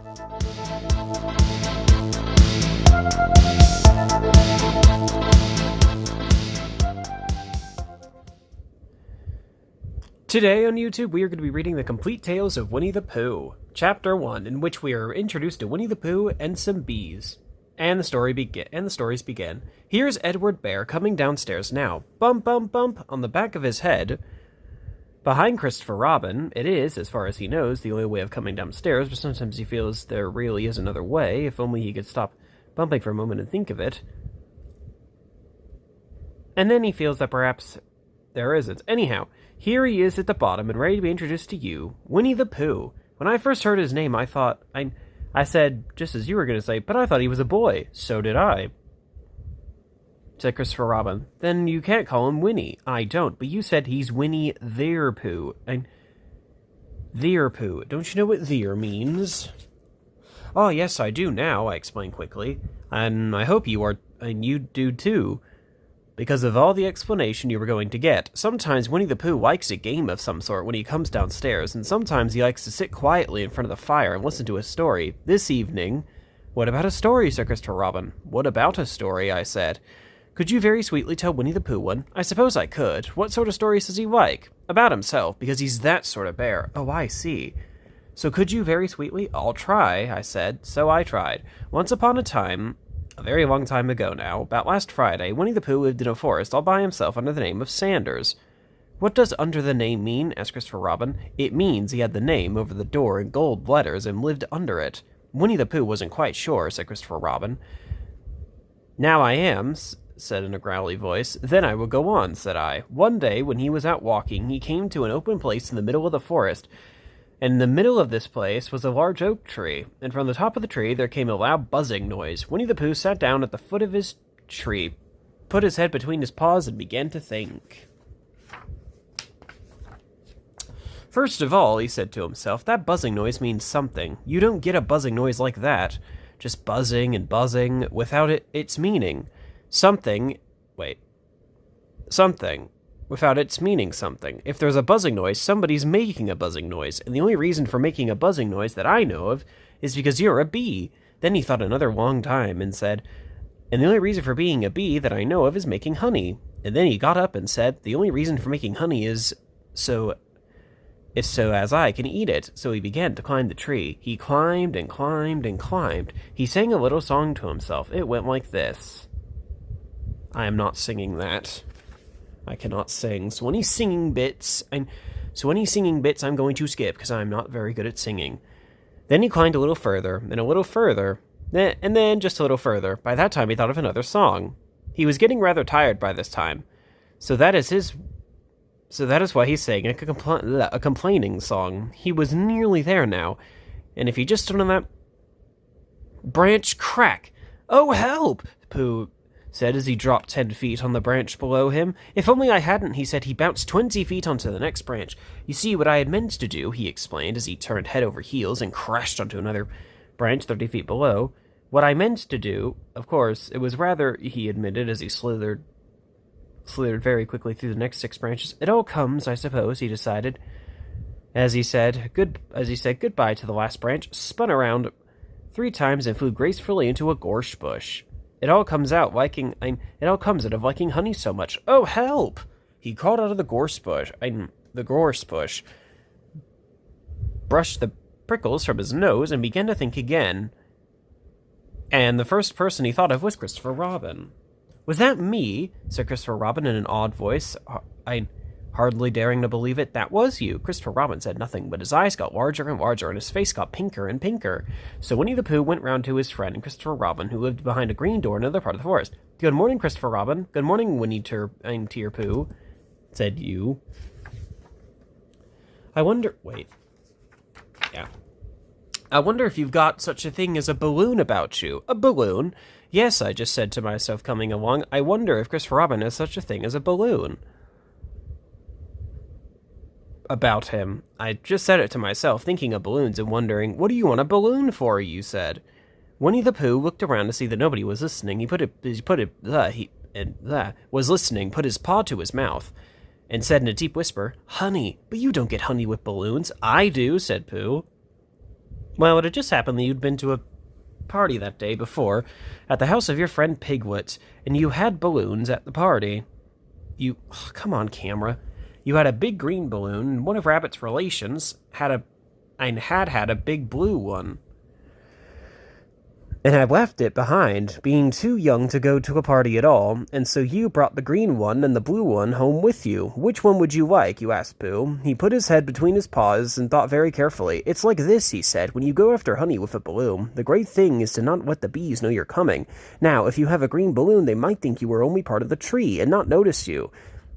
Today on YouTube, we are going to be reading the Complete Tales of Winnie-the-Pooh, Chapter 1, in which we are introduced to Winnie-the-Pooh and some bees. And the stories begin. Here's Edward Bear coming downstairs now. Bump, bump, bump on the back of his head. Behind Christopher Robin, it is, as far as he knows, the only way of coming downstairs, but sometimes he feels there really is another way, if only he could stop bumping for a moment and think of it. And then he feels that perhaps there isn't. Anyhow, here he is at the bottom and ready to be introduced to you, Winnie-the-Pooh. When I first heard his name, I thought, I said, just as you were going to say, but I thought he was a boy. So did I, said Christopher Robin. Then you can't call him Winnie. I don't, but you said he's Winnie-the-Pooh. The-Pooh. Don't you know what "the" means? Oh, yes, I do now, I explained quickly. And I hope you do too, because of all the explanation you were going to get. Sometimes Winnie-the-Pooh likes a game of some sort when he comes downstairs, and sometimes he likes to sit quietly in front of the fire and listen to a story. This evening... What about a story, said Christopher Robin. What about a story, I said. Could you very sweetly tell Winnie-the-Pooh one? I suppose I could. What sort of stories does he like? About himself, because he's that sort of bear. Oh, I see. So could you very sweetly? I'll try, I said. So I tried. Once upon a time... A very long time ago now, about last Friday, Winnie-the-Pooh lived in a forest all by himself under the name of Sanders. What does under the name mean? Asked Christopher Robin. It means he had the name over the door in gold letters and lived under it. Winnie-the-Pooh wasn't quite sure, said Christopher Robin. Now I am, said in a growly voice. Then I will go on, said I. One day, when he was out walking, he came to an open place in the middle of the forest. And in the middle of this place was a large oak tree, and from the top of the tree there came a loud buzzing noise. Winnie-the-Pooh sat down at the foot of his tree, put his head between his paws, and began to think. First of all, he said to himself, that buzzing noise means something. You don't get a buzzing noise like that, just buzzing and buzzing, without its meaning. Something, without its meaning something. If there's a buzzing noise, somebody's making a buzzing noise, and the only reason for making a buzzing noise that I know of is because you're a bee. Then he thought another long time and said, and the only reason for being a bee that I know of is making honey. And then he got up and said, the only reason for making honey is so as I can eat it. So he began to climb the tree. He climbed and climbed and climbed. He sang a little song to himself. It went like this. I am not singing that. I cannot sing. So any singing bits, I'm going to skip, because I'm not very good at singing. Then he climbed a little further, and a little further, and then just a little further. By that time he thought of another song. He was getting rather tired by this time. So that is why he sang a complaining song. He was nearly there now, and if he just stood on that branch, crack! Oh, help! Pooh said as he dropped 10 feet on the branch below him. If only I hadn't, he said. He bounced 20 feet onto the next branch. You see, what I had meant to do, he explained as he turned head over heels and crashed onto another branch 30 feet below. What I meant to do, of course, it was rather, he admitted as he slithered very quickly through the next 6 branches. It all comes, I suppose, he decided. As he said goodbye to the last branch, spun around 3 times and flew gracefully into a gorse bush. It all comes out of liking honey so much. Oh, help! He crawled out of the gorse bush, brushed the prickles from his nose, and began to think again. And the first person he thought of was Christopher Robin. Was that me? Said Christopher Robin in an awed voice. Hardly daring to believe it. That was you. Christopher Robin said nothing, but his eyes got larger and larger, and his face got pinker and pinker. So Winnie-the-Pooh went round to his friend, Christopher Robin, who lived behind a green door in another part of the forest. Good morning, Christopher Robin. Good morning, Winnie-the-Pooh, said you. I wonder if you've got such a thing as a balloon about you. A balloon? Yes, I just said to myself coming along. I wonder if Christopher Robin has such a thing as a balloon about him. I just said it to myself, thinking of balloons and wondering, what do you want a balloon for, you said. Winnie-the-Pooh looked around to see that nobody was listening. He put his paw to his mouth and said in a deep whisper, Honey, but you don't get honey with balloons. I do, said Pooh. Well, it had just happened that you'd been to a party that day before at the house of your friend Piglet, and you had balloons at the party. Come on, camera. You had a big green balloon, and one of Rabbit's relations had a big blue one, and had left it behind, being too young to go to a party at all, and so you brought the green one and the blue one home with you. Which one would you like? You asked Pooh. He put his head between his paws and thought very carefully. It's like this, he said. When you go after honey with a balloon, the great thing is to not let the bees know you're coming. Now, if you have a green balloon, they might think you were only part of the tree and not notice you.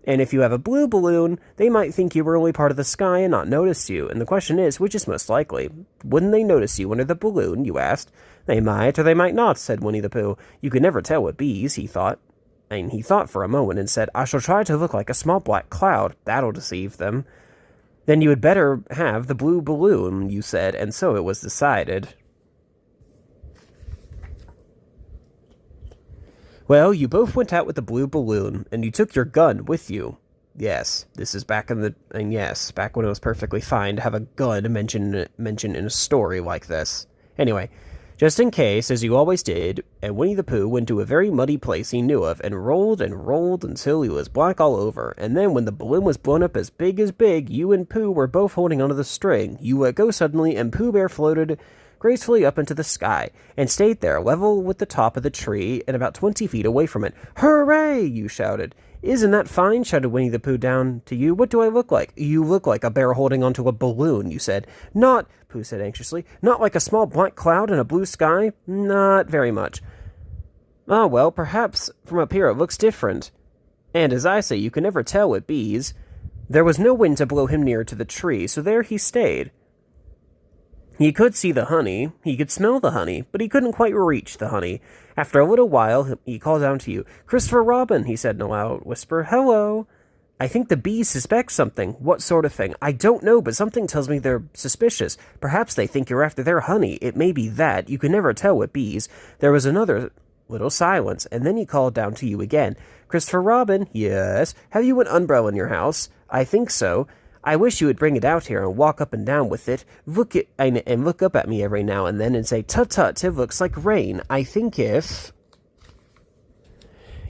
And if you have a blue balloon, they might think you were only part of the sky and not notice you. And the question is, which is most likely? Wouldn't they notice you under the balloon, you asked? They might, or they might not, said Winnie-the-Pooh. You could never tell with bees, he thought. And he thought for a moment and said, I shall try to look like a small black cloud. That'll deceive them. Then you had better have the blue balloon, you said, and so it was decided. Well, you both went out with the blue balloon, and you took your gun with you. Yes, this is back when it was perfectly fine to have a gun mentioned in a story like this. Anyway, just in case, as you always did, and Winnie-the-Pooh went to a very muddy place he knew of, and rolled until he was black all over, and then when the balloon was blown up as big, you and Pooh were both holding onto the string. You let go suddenly, and Pooh Bear floated gracefully up into the sky, and stayed there, level with the top of the tree, and about 20 feet away from it. Hooray! You shouted. Isn't that fine? Shouted Winnie-the-Pooh down to you. What do I look like? You look like a bear holding onto a balloon, you said. Not, Pooh said anxiously, not like a small black cloud in a blue sky? Not very much. Ah, well, perhaps from up here it looks different. And as I say, you can never tell with bees. There was no wind to blow him near to the tree, so there he stayed. He could see the honey, he could smell the honey, but he couldn't quite reach the honey. After a little while, he called down to you. Christopher Robin, he said in a loud whisper. Hello. I think the bees suspect something. What sort of thing? I don't know, but something tells me they're suspicious. Perhaps they think you're after their honey. It may be that. You can never tell with bees. There was another little silence, and then he called down to you again. Christopher Robin, yes. Have you an umbrella in your house? I think so. I wish you would bring it out here and walk up and down with it. And look up at me every now and then and say, Tut-tut, it looks like rain. I think if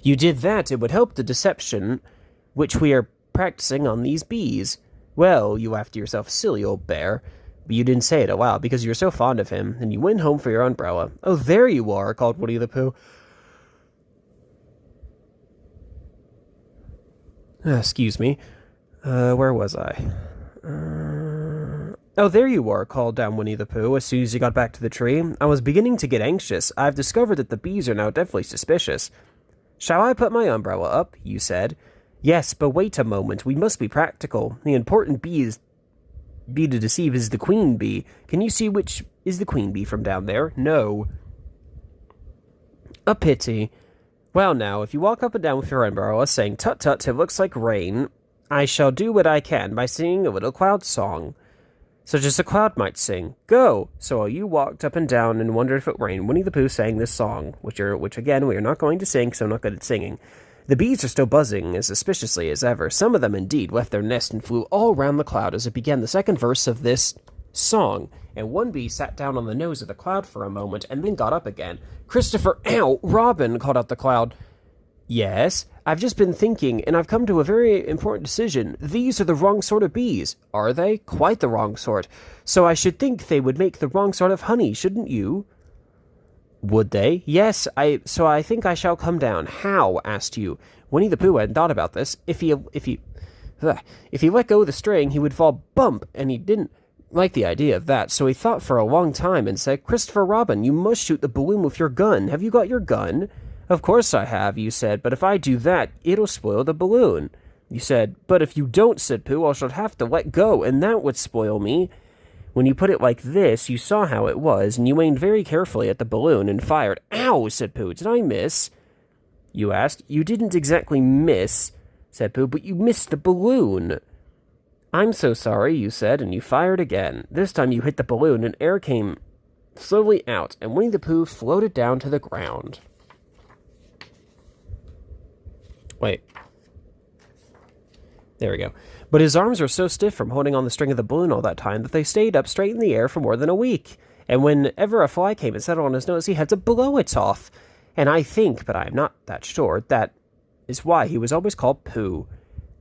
you did that, it would help the deception which we are practicing on these bees. Well, you laughed to yourself, silly old bear. But you didn't say it aloud because you were so fond of him, and you went home for your umbrella. Oh, there you are, called Winnie-the-Pooh. Excuse me. Where was I? Oh, there you are, called down Winnie-the-Pooh as soon as you got back to the tree. I was beginning to get anxious. I've discovered that the bees are now deathly suspicious. Shall I put my umbrella up? You said. Yes, but wait a moment. We must be practical. The important bee to deceive is the queen bee. Can you see which is the queen bee from down there? No. A pity. Well, now, if you walk up and down with your umbrella saying, Tut-tut, it looks like rain, I shall do what I can by singing a little cloud song, such as a cloud might sing. Go! So while you walked up and down and wondered if it rained, Winnie-the-Pooh sang this song, which again, we are not going to sing, because I'm not good at singing. The bees are still buzzing as suspiciously as ever. Some of them, indeed, left their nest and flew all round the cloud as it began the second verse of this song, and one bee sat down on the nose of the cloud for a moment, and then got up again. Christopher, ow, Robin, called out the cloud. Yes, I've just been thinking, and I've come to a very important decision. These are the wrong sort of bees. Are they? Quite the wrong sort. So I should think they would make the wrong sort of honey, shouldn't you? Would they? Yes, so I think I shall come down. How? Asked you. Winnie-the-Pooh hadn't thought about this. If he let go of the string, he would fall bump, and he didn't like the idea of that, so he thought for a long time and said, Christopher Robin, you must shoot the balloon with your gun. Have you got your gun? Of course I have, you said, but if I do that, it'll spoil the balloon. You said, but if you don't, said Pooh, I shall have to let go, and that would spoil me. When you put it like this, you saw how it was, and you aimed very carefully at the balloon and fired. Ow, said Pooh, did I miss? You asked. You didn't exactly miss, said Pooh, but you missed the balloon. I'm so sorry, you said, and you fired again. This time you hit the balloon, and air came slowly out, and Winnie-the-Pooh floated down to the ground. Wait. There we go. But his arms were so stiff from holding on the string of the balloon all that time that they stayed up straight in the air for more than a week. and whenever a fly came and settled on his nose, he had to blow it off. And I think, but I am not that sure, that is why he was always called Pooh.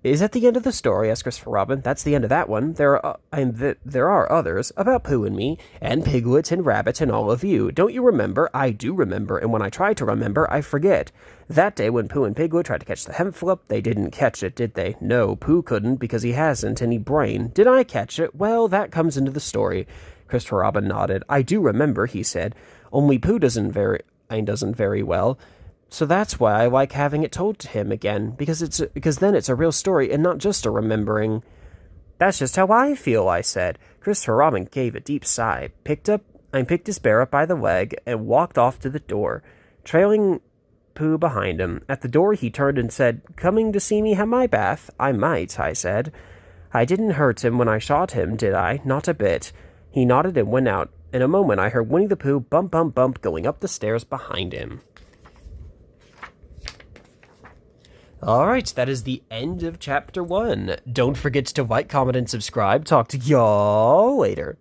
Is that the end of the story? Asked Christopher Robin. That's the end of that one. There are others about Pooh and me, and Piglet and Rabbit and all of you. Don't you remember? I do remember, and when I try to remember, I forget. That day when Pooh and Piglet tried to catch the hemp flip, they didn't catch it, did they? No, Pooh couldn't, because he hasn't any brain. Did I catch it? Well, that comes into the story. Christopher Robin nodded. I do remember, he said. Only Pooh doesn't very well. So that's why I like having it told to him again, because then it's a real story and not just a remembering. That's just how I feel, I said. Christopher Robin gave a deep sigh, picked his bear up by the leg, and walked off to the door, trailing Pooh behind him. At the door he turned and said, "Coming to see me have my bath?" "I might," I said. "I didn't hurt him when I shot him, did I? Not a bit." He nodded and went out. In a moment I heard Winnie-the-Pooh bump, bump, bump going up the stairs behind him. Alright, that is the end of Chapter 1. Don't forget to like, comment, and subscribe. Talk to y'all later.